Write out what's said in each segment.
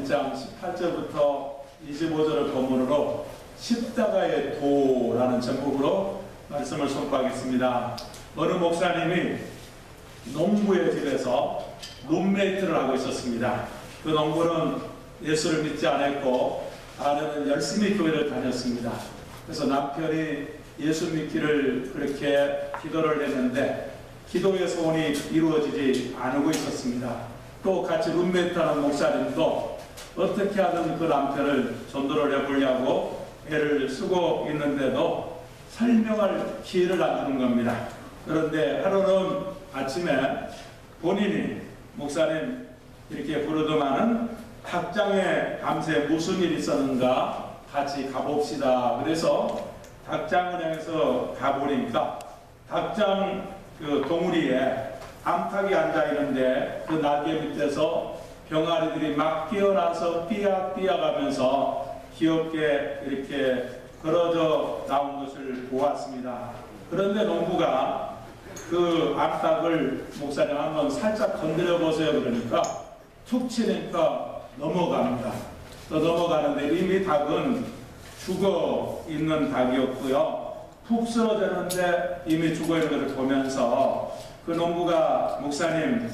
1장 18절부터 25절을 본문으로 십자가의 도라는 제목으로 말씀을 선포하겠습니다. 어느 목사님이 농부의 집에서 룸메이트를 하고 있었습니다. 그 농부는 예수를 믿지 않았고 아내는 열심히 교회를 다녔습니다. 그래서 남편이 예수 믿기를 그렇게 기도를 했는데 기도의 소원이 이루어지지 않고 있었습니다. 또 같이 룸메이트하는 목사님도 어떻게 하든 그 남편을 전도를 해보려고 애를 쓰고 있는데도 설명할 기회를 안 주는 겁니다. 그런데 하루는 아침에 본인이 목사님 이렇게 부르더만은 닭장에 밤새 무슨 일이 있었는가 같이 가봅시다. 그래서 닭장을 향해서 가보니까 닭장 그 동우리에 암탉이 앉아있는데 그 날개 밑에서 병아리들이 막 깨어나서 삐약삐약 하면서 귀엽게 이렇게 걸어져 나온 것을 보았습니다. 그런데 농부가 그 암탉을 목사님 한번 살짝 건드려 보세요 그러니까 툭 치니까 넘어갑니다. 또 넘어가는데 이미 닭은 죽어 있는 닭이었고요. 푹 쓰러졌는데 이미 죽어 있는 것을 보면서 그 농부가 목사님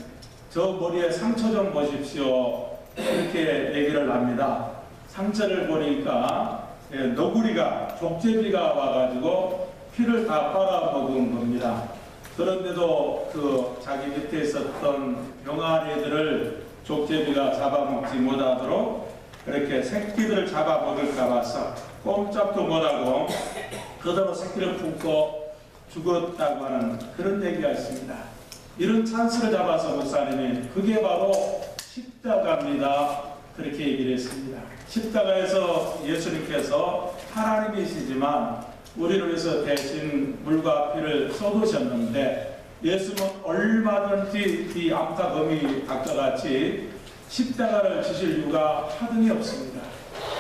저 머리에 상처 좀 보십시오 이렇게 얘기를 합니다. 상처를 보니까 너구리가 족제비가 와가지고 피를 다 빨아먹은 겁니다. 그런데도 그 자기 밑에 있었던 병아리들을 족제비가 잡아먹지 못하도록 그렇게 새끼들을 잡아먹을까 봐서 꼼짝도 못하고 그대로 새끼를 품고 죽었다고 하는 그런 얘기가 있습니다. 이런 찬스를 잡아서 목사님이 그게 바로 십자가입니다. 그렇게 얘기를 했습니다. 십자가에서 예수님께서 하나님이시지만 우리를 위해서 대신 물과 피를 쏟으셨는데 예수는 얼마든지 이 암탉 닭과같이 십자가를 지실 이유가 하등이 없습니다.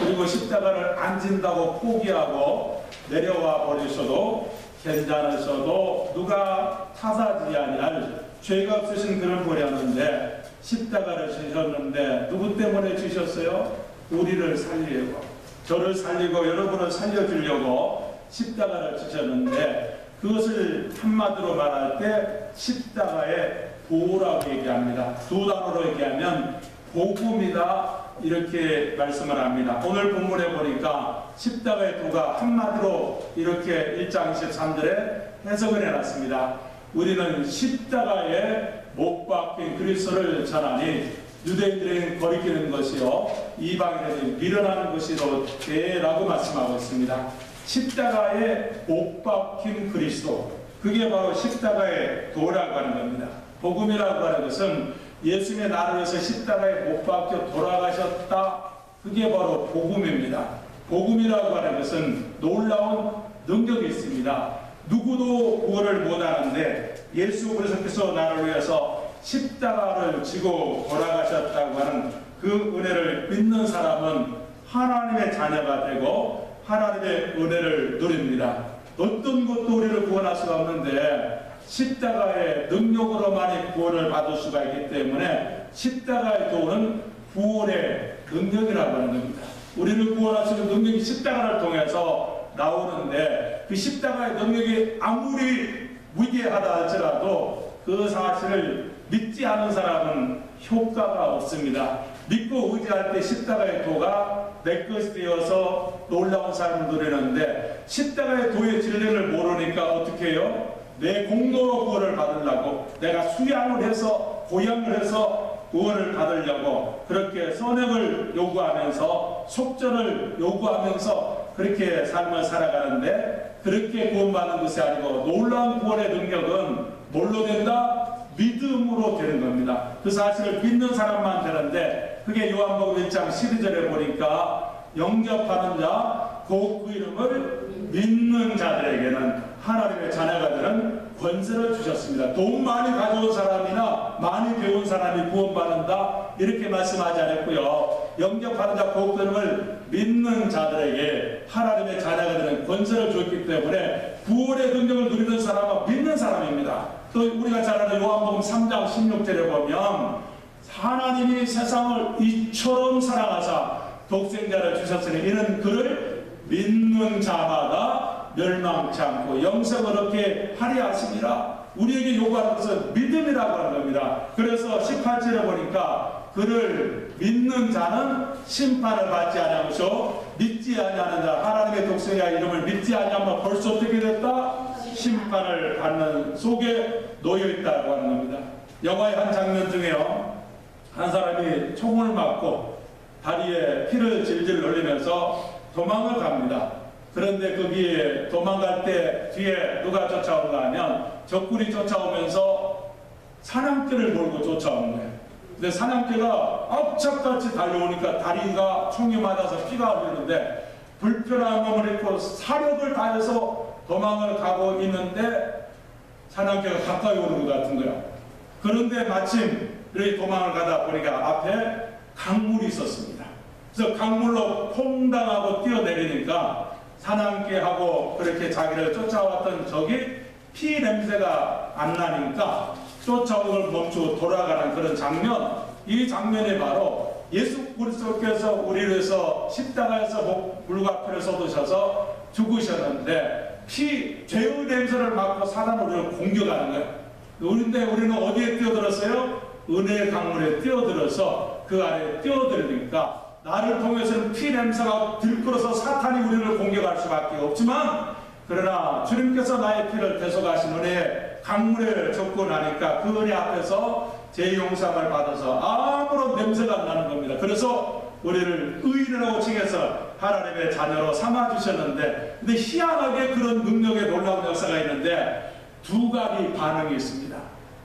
그리고 십자가를 안 진다고 포기하고 내려와 버리셔도 괜찮으셔도 누가 탓하지 아니할 죄가 없으신 그런 분이었는데 십자가를 지셨는데 누구 때문에 지셨어요? 우리를 살리려고 저를 살리고 여러분을 살려주려고 십자가를 지셨는데 그것을 한마디로 말할 때 십자가의 도라고 얘기합니다. 두 단어로 얘기하면 복음이다 이렇게 말씀을 합니다. 오늘 본문에 보니까 십자가의 도가 한마디로 이렇게 1장 23절에 해석을 해놨습니다. 우리는 십자가에 못 박힌 그리스도를 전하니 유대인들에게 거리끼는 것이요 이방인에게 미련하는 것이로라고 말씀하고 있습니다. 십자가에 못 박힌 그리스도 그게 바로 십자가의 도라고 하는 겁니다. 복음이라고 하는 것은 예수님의 나를 위해서 십자가에 못 박혀 돌아가셨다. 그게 바로 복음입니다. 복음이라고 하는 것은 놀라운 능력이 있습니다. 누구도 구원을 못하는데 예수 그리스도께서 나를 위해서 십자가를 지고 돌아가셨다고 하는 그 은혜를 믿는 사람은 하나님의 자녀가 되고 하나님의 은혜를 누립니다. 어떤 것도 우리를 구원할 수가 없는데 십자가의 능력으로만이 구원을 받을 수가 있기 때문에 십자가의 도는 구원의 능력이라고 하는 겁니다. 우리를 구원할 수 있는 능력이 십자가를 통해서 나오는데 그 십자가의 능력이 아무리 위대하다 할지라도 그 사실을 믿지 않은 사람은 효과가 없습니다. 믿고 의지할 때 십자가의 도가 내 것이 되어서 놀라운 삶을 누리는데 십자가의 도의 진리를 모르니까 어떻게 해요? 내 공로로 구원을 받으려고 내가 수양을 해서 고향을 해서 구원을 받으려고 그렇게 선행을 요구하면서 속전을 요구하면서 그렇게 삶을 살아가는데 그렇게 구원받는 것이 아니고 놀라운 구원의 능력은 뭘로 된다? 믿음으로 되는 겁니다. 그 사실을 믿는 사람만 되는데 그게 요한복음 1장 12절에 보니까 영접하는 자, 곧 그 이름을 믿는 자들에게는 하나님의 자녀가 되는 권세를 주셨습니다. 돈 많이 가져온 사람이나 많이 배운 사람이 구원받는다 이렇게 말씀하지 않았고요. 영접하는 자, 곧 그 이름을 믿는 자들에게 하나님의 자녀가 되는 권세를 줬기 때문에 구원의 능력을 누리는 사람은 믿는 사람입니다. 또 우리가 잘 아는 요한복음 3장 16절에 보면 하나님이 세상을 이처럼 사랑하사 독생자를 주셨으니 이는 그를 믿는 자마다 멸망치 않고 영생을 얻게 하려 하심이라. 우리에게 요구하는 것은 믿음이라고 하는 겁니다. 그래서 18절에 보니까 그를 믿는 자는 심판을 받지 아니하고 믿지 아니하는 자, 하나님의 독생자 이름을 믿지 아니하면 벌써 어떻게 됐다? 심판을 받는 속에 놓여 있다고 하는 겁니다. 영화의 한 장면 중에요, 한 사람이 총을 맞고 다리에 피를 질질 흘리면서 도망을 갑니다. 그런데 거기에 도망갈 때 뒤에 누가 쫓아오는가 하면 적군이 쫓아오면서 사냥개를 몰고 쫓아오는 거예요. 근데 사냥개가 악착같이 달려오니까 다리가 총이 맞아서 피가 흐르는데 불편한 몸을 입고 사력을 다해서 도망을 가고 있는데 사냥개가 가까이 오는 것 같은 거예요. 그런데 마침 이렇게 도망을 가다 보니까 앞에 강물이 있었습니다. 그래서 강물로 퐁당하고 뛰어내리니까 사냥개하고 그렇게 자기를 쫓아왔던 적이 피 냄새가 안 나니까 쫓아오는 걸 멈추고 돌아가는 그런 장면, 이 장면이 바로 예수 그리스도께서 우리를 위해서 십자가에서 물과 피를 쏟으셔서 죽으셨는데 죄의 냄새를 맡고 사단 우리를 공격하는 거예요. 그런데 우리는 어디에 뛰어들었어요? 은혜의 강물에 뛰어들어서 그 안에 뛰어들으니까 나를 통해서는 피 냄새가 들끓어서 사탄이 우리를 공격할 수밖에 없지만, 그러나 주님께서 나의 피를 대속하신 은혜의 강물에 접근하니까 그 은혜 앞에서 제 용서함을 받아서 아무런 냄새가 안 나는 겁니다. 그래서 우리를 의인이라고 칭해서 하나님의 자녀로 삼아주셨는데, 근데 희한하게 그런 능력의 놀라운 역사가 있는데 두 가지 반응이 있습니다.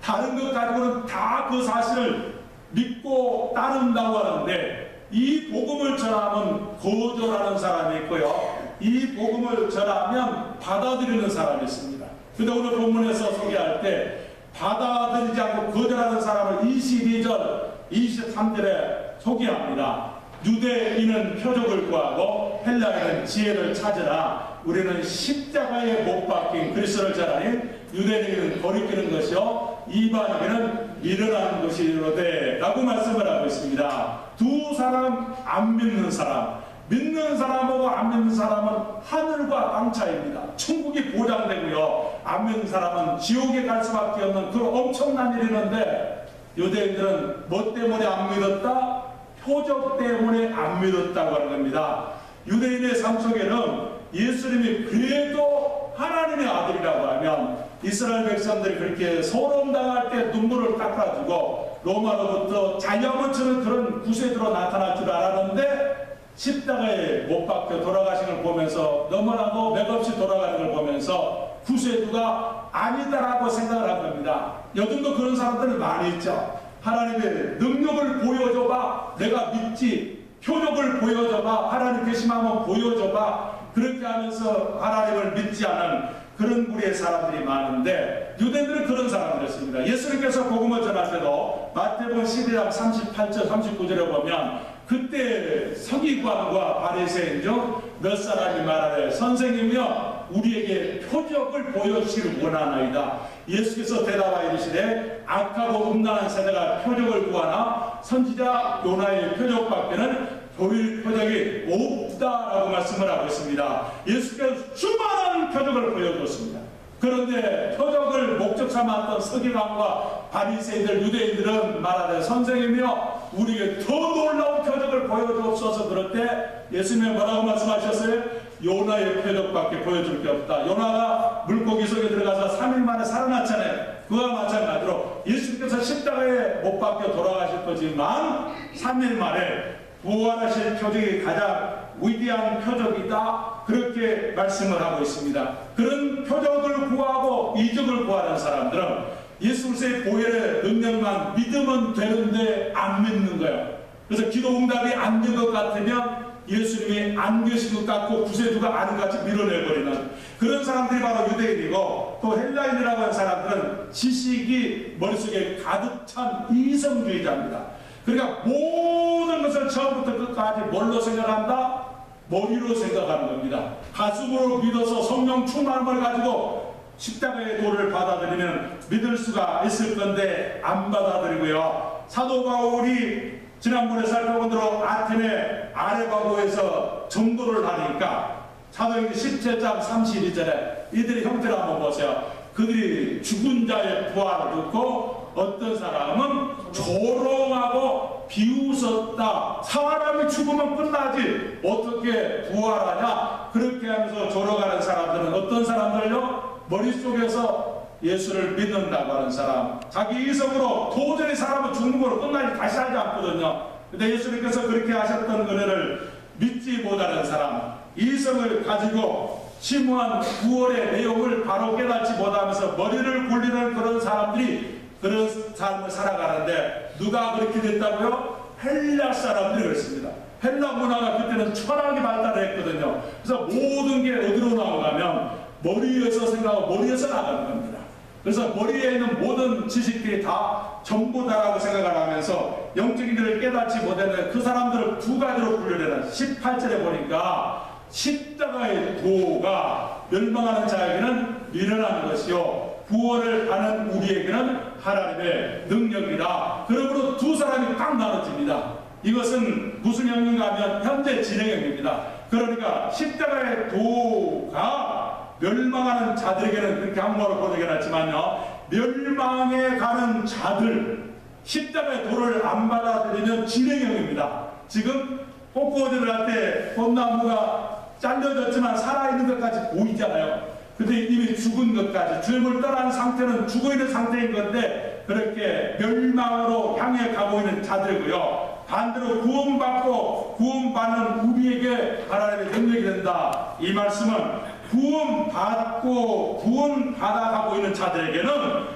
다른 것 가지고는 다 그 사실을 믿고 따른다고 하는데, 이 복음을 전하면 거절하는 사람이 있고요, 이 복음을 전하면 받아들이는 사람이 있습니다. 근데 오늘 본문에서 소개할 때 받아들이지 않고 거절하는 사람을 22절, 23절에 소개합니다. 유대인은 표적을 구하고 헬라인은 지혜를 찾으라. 우리는 십자가에 못 박힌 그리스도를 전하니 유대인은 거리끼는 것이요 이방인은 밀어나는 것이로되 라고 말씀을 하고 있습니다. 두 사람, 안 믿는 사람, 믿는 사람하고 안 믿는 사람은 하늘과 땅 차이입니다. 천국이 보장되고요, 안 믿는 사람은 지옥에 갈 수밖에 없는 그 엄청난 일이 있는데, 유대인들은 뭐 때문에 안 믿었다? 표적 때문에 안 믿었다고 하는 겁니다. 유대인의 삶 속에는 예수님이 그래도 하나님의 아들이라고 하면 이스라엘 백성들이 그렇게 소롱당할 때 눈물을 닦아주고 로마로부터 자녀문처럼 그런 구세주로 나타날 줄 알았는데, 십자가에 못 박혀 돌아가신 걸 보면서, 너무나도 맥없이 돌아가는 걸 보면서 구세주가 아니다라고 생각을 한 겁니다. 요즘도 그런 사람들이 많이 있죠. 하나님의 능력을 보여줘봐, 내가 믿지. 표적을 보여줘봐, 하나님 계시면 보여줘봐. 그렇게 하면서 하나님을 믿지 않은 그런 무리의 사람들이 많은데, 유대인들은 그런 사람들이었습니다. 예수님께서 복음을 전할 때도 마태복음 12장 38절 39절에 보면 그때 서기관과 바리새인 중 몇 사람이 말하되 선생님이여 우리에게 표적을 보여주시길 원하나이다. 예수께서 대답하여 이르시되 악하고 음란한 세대가 표적을 구하나 선지자 요나의 표적밖에는 보일 표적이 없다라고 말씀을 하고 있습니다. 예수께서 수많은 표적을 보여줬습니다. 그런데 표적을 목적 삼았던 서기관과 바리새인들, 유대인들은 말하되 선생님이여 우리에게 더 놀라운 표적을 보여주옵소서. 그럴 때 예수님이 뭐라고 말씀하셨어요? 요나의 표적밖에 보여줄 게 없다. 요나가 물고기 속에 들어가서 3일 만에 살아났잖아요. 그와 마찬가지로 예수님께서 십자가에 못 박혀 돌아가실 거지만 3일 만에 부활하실 표적이 가장 위대한 표적이다, 그렇게 말씀을 하고 있습니다. 그런 표적을 구하고 이적을 구하는 사람들은 예수 그리스도의 보혈의 능력만 믿으면 되는데 안 믿는 거예요. 그래서 기도 응답이 안 된 것 같으면 예수님이 안 계신 것 같고 구세주가 아닌 것 같이 밀어내버리는 그런 사람들이 바로 유대인이고, 또 헬라인이라고 하는 사람들은 지식이 머릿속에 가득 찬 이성주의자입니다. 그러니까 모든 것을 처음부터 끝까지 뭘로 생각한다? 머리로 생각하는 겁니다. 가슴으로 믿어서 성령 충만함을 가지고 십자가의 도를 받아들이면 믿을 수가 있을 건데 안 받아들이고요, 사도 바울이 지난번에 살펴본 대로 아테네 아레바고에서 전도를 하니까 사도행전 17장 32절에 이들의 형태를 한번 보세요. 그들이 죽은 자의 부활을 듣고 어떤 사람은 조롱하고 비웃었다. 사람이 죽으면 끝나지 어떻게 부활하냐. 그렇게 하면서 조롱하는 사람들은 어떤 사람들요? 머릿속에서 예수를 믿는다고 하는 사람, 자기 이성으로 도저히 사람은 죽는 걸로 끝나지 다시 하지 않거든요. 근데 예수님께서 그렇게 하셨던 은혜를 믿지 못하는 사람, 이성을 가지고 심오한 구원의 내용을 바로 깨닫지 못하면서 머리를 굴리는 그런 사람들이 그런 삶을 살아가는데, 누가 그렇게 됐다고요? 헬라 사람들이 그랬습니다. 헬라 문화가 그때는 철학이 발달했거든요. 그래서 모든 게 어디로 나오냐면 머리에서 생각하고 머리에서 나가는 겁니다. 그래서 머리에 있는 모든 지식들이 다 전부다라고 생각을 하면서 영적인 일을 깨닫지 못하는 그 사람들을 두 가지로 분류되는 18절에 보니까 십자가의 도가 멸망하는 자에게는 미련한 것이요 구원을 받는 우리에게는 하나님의 능력이다. 그러므로 두 사람이 딱 나눠집니다. 이것은 무슨 형인가 하면 현재 진행형입니다. 그러니까 십자가의 도가 멸망하는 자들에게는 그렇게 한국어로 번역해놨지만요, 멸망에 가는 자들, 십자가의 도를 안 받아들이면 진행형입니다. 지금 꽃꽂이를 할 때 꽃나무가 잘려졌지만 살아있는 것까지 보이잖아요. 근데 이미 죽은 것까지, 주님을 떠난 상태는 죽어있는 상태인 건데 그렇게 멸망으로 향해 가고 있는 자들이고요, 반대로 구원받고 구원받는 우리에게 하나님의 능력이 된다. 이 말씀은 구원받고 구원받아가고 있는 자들에게는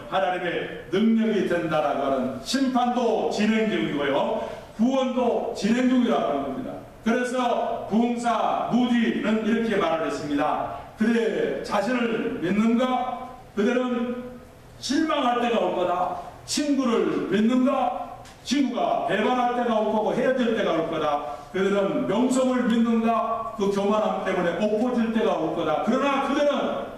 하나님의 능력이 된다라고 하는, 심판도 진행 중이고요 구원도 진행 중이라고 하는 겁니다. 그래서 부흥사 무디는 이렇게 말을 했습니다. 그대 자신을 믿는가? 그대는 실망할 때가 올 거다. 친구를 믿는가? 친구가 배반할 때가 올 거고 헤어질 때가 올 거다. 그들은 명성을 믿는가? 그 교만함 때문에 못 퍼질 때가 올 거다. 그러나 그들은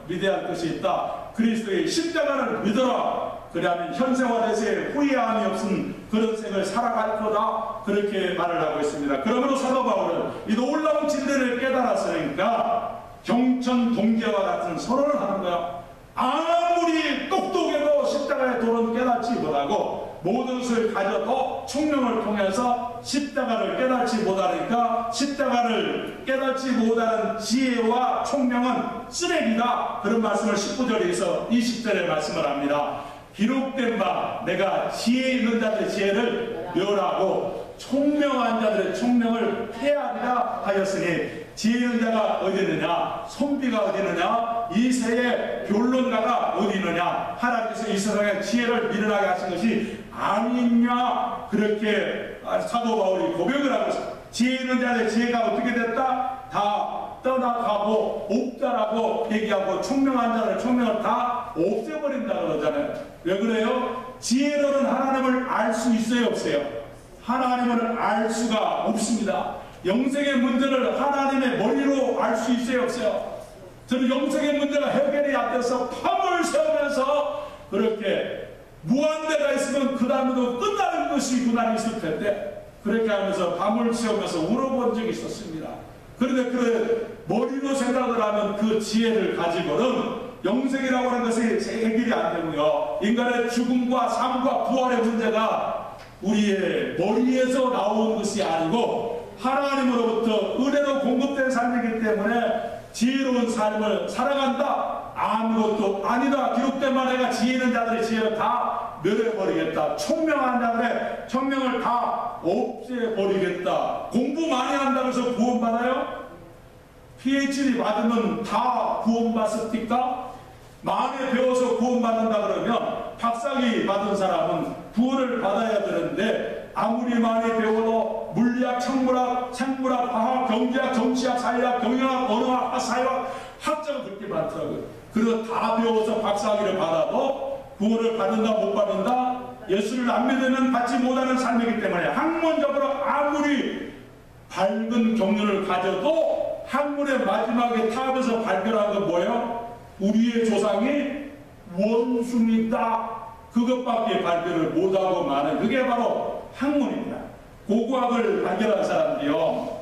믿어야 할 것이 있다. 그리스도의 십자가를 믿어라. 그리하면 현생활에서의 후회함이 없은 그런 생을 살아갈 거다. 그렇게 말을 하고 있습니다. 그러므로 사도 바울은 이 놀라운 진리를 깨달았으니까 경천 동지와 같은 선언을 하는 거야. 아무리 똑똑해도 십자가의 도는 깨닫지 못하고 모든 것을 가져도 총명을 통해서 십자가를 깨닫지 못하니까 십자가를 깨닫지 못하는 지혜와 총명은 쓰레기다. 그런 말씀을 19절에서 20절에 말씀을 합니다. 기록된 바 내가 지혜 있는 자들의 지혜를 멸하고 총명한 자들의 총명을 폐하리라 하였으니, 지혜 있는 자가 어디 있느냐, 손비가 어디 있느냐, 이 세의 변론가가 어디 있느냐, 하나님께서 이 세상에 지혜를 미련하게 하신 것이 아니냐. 그렇게 사도 바울이 고백을 하고 있습니다. 지혜 있는 자들의 지혜가 어떻게 됐다? 다 떠나가고 없다라고 얘기하고 총명한 자들의 총명을 다 없애버린다고 그러잖아요. 왜 그래요? 지혜로는 하나님을 알 수 있어요, 없어요? 하나님을 알 수가 없습니다. 영생의 문제를 하나님의 머리로 알 수 있어요, 없어요? 저는 영생의 문제가 해결이 안 돼서 밤을 새우면서 그렇게 무한대가 있으면 그 다음에도 끝나는 것이 그날이 있을 텐데 그렇게 하면서 밤을 새우면서 울어본 적이 있었습니다. 그런데 그 머리로 생각을 하면 그 지혜를 가지고는 영생이라고 하는 것이 해결이 안 되고요, 인간의 죽음과 삶과 부활의 문제가 우리의 머리에서 나온 것이 아니고 하나님으로부터 은혜로 공급된 삶이기 때문에 지혜로운 삶을 살아간다? 아무것도 아니다. 기록된 바 내가 지혜 있는 자들의 지혜를 다 멸해버리겠다. 총명한 자들의 총명을 다 없애버리겠다. 공부 많이 한다고 해서 구원받아요? PhD 받으면 다 구원받습니까? 많이 배워서 구원받는다 그러면 박사학위 받은 사람은 구원을 받아야 되는데 아무리 많이 배워도 물리학, 천문학, 생물학, 과학, 경제학, 정치학, 사회학, 경영학, 언어학, 사회학 학자가 그렇게 많더라고요. 그래서 다 배워서 박사학위를 받아도 구원을 받는다 못 받는다? 예수를 안 믿으면 받지 못하는 삶이기 때문에 학문적으로 아무리 밝은 경륜을 가져도 학문의 마지막에 탑에서 발견한 건 뭐예요? 우리의 조상이 원숭이다. 그것밖에 발견을 못하고 마는 그게 바로 학문입니다. 고고학을 발견한 사람들이요,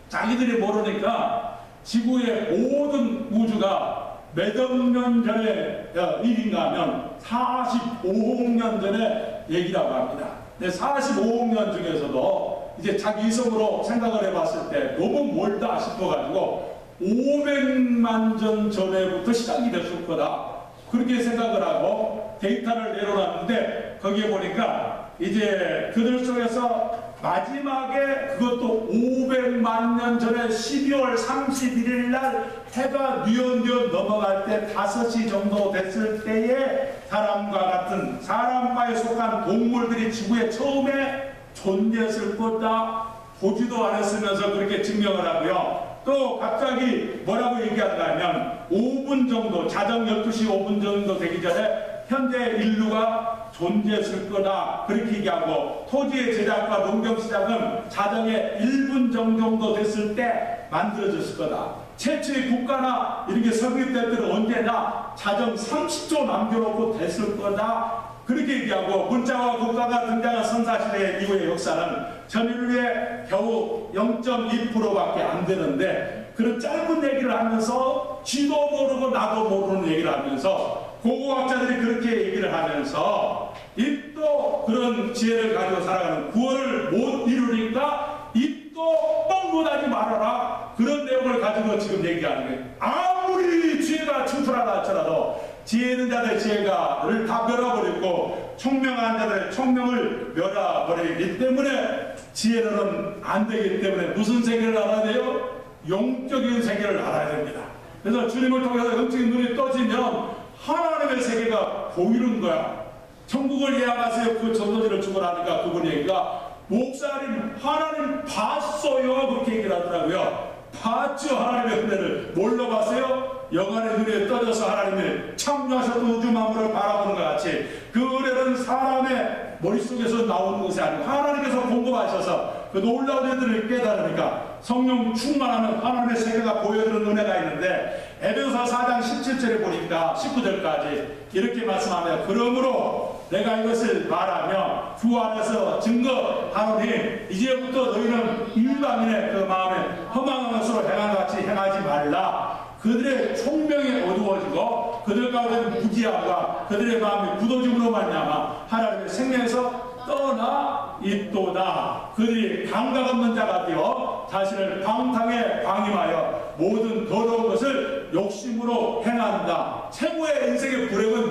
자기들이 모르니까 지구의 모든 우주가 몇억 년 전에 일인가 하면 45억 년 전에 얘기라고 합니다. 근데 45억 년 중에서도 이제 자기 이성으로 생각을 해봤을 때 너무 멀다 싶어가지고 500만 년 전에부터 시작이 됐을 거다, 그렇게 생각을 하고 데이터를 내려놨는데, 거기에 보니까 이제 그들 속에서 마지막에 그것도 500만 년 전에 12월 31일 날 해가 뉘엿뉘엿 넘어갈 때 5시 정도 됐을 때에 사람과 같은, 사람과에 속한 동물들이 지구에 처음에 존재했을 거다, 보지도 않았으면서 그렇게 증명을 하고요. 또 갑자기 뭐라고 얘기하는가 하면 5분 정도, 자정 12시 5분 정도 되기 전에 현재 인류가 존재했을 거다, 그렇게 얘기하고, 토지의 제작과 농경 시작은 자정에 1분 정도 됐을 때 만들어졌을 거다. 최초의 국가나 이렇게 성립될 때는 언제나 자정 30초 남겨놓고 됐을 거다, 그렇게 얘기하고, 문자와 국가가 등장한 선사시대 이후의 역사는 전인류의 겨우 0.2%밖에 안 되는데, 그런 짧은 얘기를 하면서 지도 모르고 나도 모르는 얘기를 하면서 고고학자들이 그렇게 얘기를 하면서 입도 그런 지혜를 가지고 살아가는 구원을 못 이루니까 입도 뻥긋하지 말아라, 그런 내용을 가지고 지금 얘기하는 거예요. 아무리 지혜가 충분하다 할지라도 지혜 있는 자들의 지혜가를 다 멸해버리고 총명한 자들의 총명을 멸해버리기 때문에 지혜로는 안 되기 때문에 무슨 세계를 알아야 돼요? 영적인 세계를 알아야 됩니다. 그래서 주님을 통해서 영적인 눈이 떠지면 하나님의 세계가 보이는 거야. 천국을 예약하세요, 그 전도지를 주문하니까 그분 얘기가, 목사님 하나님 봤어요, 그렇게 얘기를 하더라고요. 봤죠, 하나님의 은혜를. 뭘로 봤어요? 영안의 눈에 떠져서 하나님이 창조하셨던 우주 만물을 바라보는 것 같이 그 은혜는 사람의 머릿속에서 나오는 것이 아니고 하나님께서 공급하셔서 그 놀라운 일들을 깨달으니까 성령 충만하면 하나님의 세계가 보여주는 은혜가 있는데, 에베소서 4장 17절에 보니까 19절까지 이렇게 말씀하며, 그러므로 내가 이것을 말하며 주 안에서 증거하노니 이제부터 너희는 일반인의 그 마음에 허망한 것으로 행한 같이 행하지 말라. 그들의 총명이 어두워지고 그들 가운데 무지함과 그들의 마음이 굳어짐으로 말미암아 하나님의 생명에서 떠나 있도다. 그들이 감각 없는 자가 되어 자신을 방탕에 방임하여 모든 더러운 것을 욕심으로 행한다. 최고의 인생의 불행은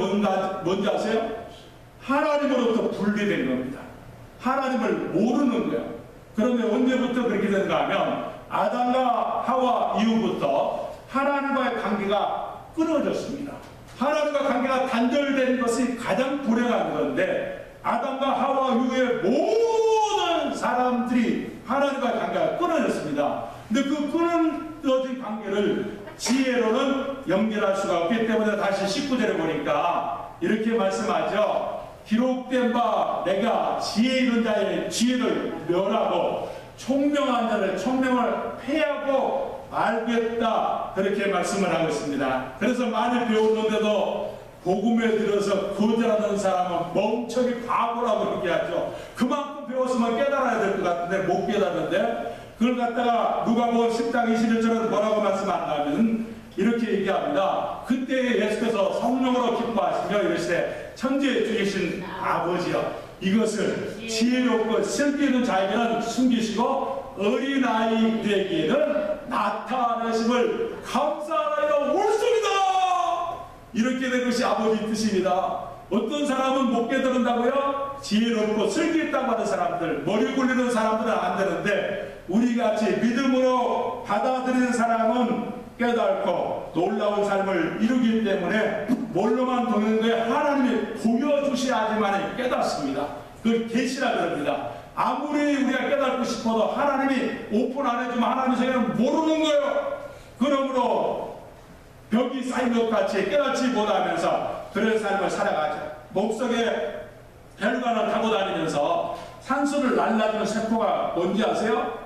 뭔지 아세요? 하나님으로부터 분리된 겁니다. 하나님을 모르는 거예요. 그런데 언제부터 그렇게 된가 하면 아담과 하와 이후부터 하나님과의 관계가 끊어졌습니다. 하나님과 관계가 단절된 것이 가장 불행한 건데, 아담과 하와 이후의 모든 사람들이 하나님과의 관계가 끊어졌습니다. 근데 그 끊어진 관계를 지혜로는 연결할 수가 없기 때문에 다시 19절에 보니까 이렇게 말씀하죠. 기록된 바 내가 지혜 있는 자의 지혜를 멸하고 총명한 자를 총명을 폐하고 알겠다, 그렇게 말씀을 하고 있습니다. 그래서 많이 배웠는데도 복음에 들어서 거절하는 사람은 멍청이 바보라고 얘기하죠. 그만큼 배웠으면 깨달아야 될 것 같은데 못 깨달는데, 그걸 갖다가 누가복음 10장 21절은 뭐라고 말씀하냐면 이렇게 얘기합니다. 그때 예수께서 성령으로 기뻐하시며 이르시되 천지에 주신 아버지여, 이것을 지혜롭고 슬기 있는 자에게는 숨기시고 어린아이들에게는 나타내심을 감사하여 옳습니다. 이렇게 된 것이 아버지 뜻입니다. 어떤 사람은 못 깨달은다고요? 지혜롭고 슬기 있다고 하는 사람들, 머리 굴리는 사람들은 안 되는데, 우리같이 믿음으로 받아들이는 사람은 깨닫고 놀라운 삶을 이루기 때문에 뭘로만 도는 거에 하나님이 보여주셔야지만 깨닫습니다. 그걸 계시라 그럽니다. 아무리 우리가 깨닫고 싶어도 하나님이 오픈 안 해주면 하나님의 세계는 모르는 거예요. 그러므로 벽이 쌓인 것 같이 깨닫지 못하면서 그런 삶을 살아가죠. 목석에 혈관을 타고 다니면서 산소를 날라주는 세포가 뭔지 아세요?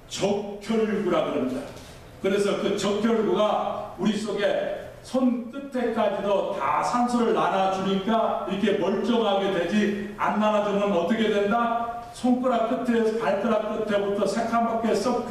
적혈구라 그럽니다. 그래서 그 적혈구가 우리 속에 손 끝에까지도 다 산소를 나눠주니까 이렇게 멀쩡하게 되지, 안 나눠주면 어떻게 된다? 손가락 끝에서 발가락 끝에부터 새까맣게 썩히는